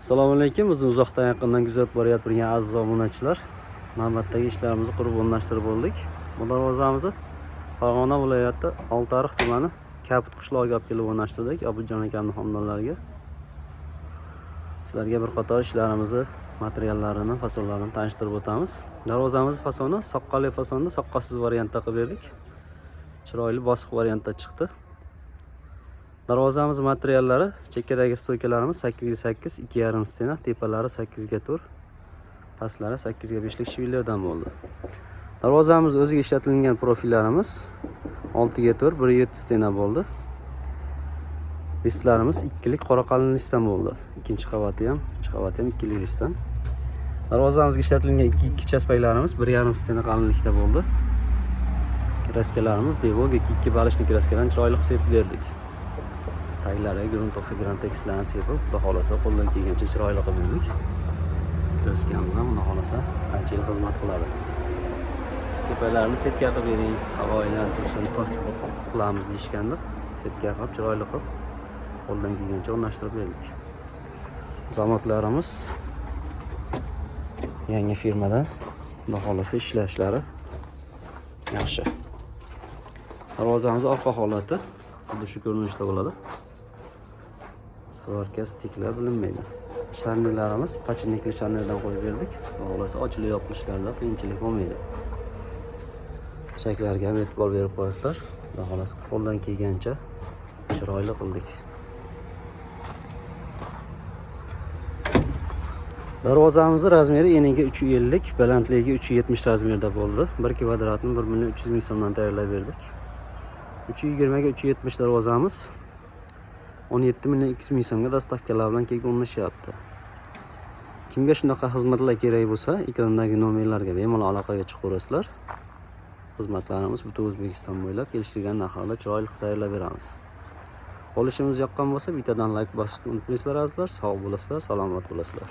Assalomu alaykum. Bizni uzoqdan yaqindan kuzatib borayotgan aziz obunachilar, navbatdagi ishlarimizni qurib o'rnashtirib bo'ldik. Bu darvozamizni Farg'ona viloyati Oltiariq tumani Kaput qishlog'iga olib kelib o'rnashtirdik. Obidjon akamning xonadonlariga. Sizlarga bir qator ishlarimizni, materiallarini, fasollarini tanishtirib o'tamiz. Darvozamiz fasoni soqqali fasonda, soqqasiz variantda qilib berdik. Chiroyli bosiq variantda chiqdi. Darvozamiz materiallari chekkadagi stoykalarimiz 8 ga 8, 2,5 stena, tepalari 8 ga 4, pastlari 8 ga 5 lik shivillardan bo'ldi. Darvozamiz o'ziga ishlatilgan profillarimiz 6 ga 4, 1,7 stena bo'ldi. Listlarimiz 2 lik qora qalinlikdan bo'ldi. Ikkinchi qavati ham 2 lik listdan. Darvozamizga ishlatilgan ikki chaspaklarimiz 1,5 stena qalinlikda bo'ldi. Kraskalarimiz Devog 2 balishli kraskadan chiroyli qilib sepib berdik. Taglariga gruntovka grantekslarni sepib, xudo xolasa qo'ldan kelgancha chiroyli qilib berdik. Kraskamiz ham xudo xolasa qancha yil xizmat qiladi. Tepalarni setka qilib bering, havo aylantirishini qilamiz deyishganda, setka qilib chiroyli qilib qo'ldan kelgancha o'rnashtirib berdik. Zamotlarimiz yangi firmadan, xudo xolasa ishlashlari yaxshi. Darvozamiz orqa holati xuddi shu ko'rinishda bo'ladi. Svarka stiklar bilinmaydi. Sharnirlarimiz pachinnikli sharnirdan qo'yib berdik. Xolasa ochilib yopilishlarda qiyinchilik bo'lmaydi. Chaklarga ham e'tibor berib qo'yasizlar. Xolasa qo'ldan kelgancha chiroyli qildik. Darvozamiz razmeri eniga 350, balandligiga 370 razmerda bo'ldi. 1 kvadratni 1,3 ming so'mdan tayyorlab berdik. 320 ga 370 darvozamiz 17,2 ming so'mga dastavkalar bilan kelib o'rnashyapti. Kimga shunaqa xizmatlar kerak bo'lsa, ekrandagi nomerlarga bemalol aloqaga chiqaverasizlar. Xizmatlarimiz butun O'zbekiston bo'ylab kelishilgan narxlarda chiroyli tayyorlab beramiz. Olishimiz yoqqan bo'lsa, bittadan like bosishni unutmaysizlar azizlar. Sog' bo'lasizlar, salomat bo'lasizlar.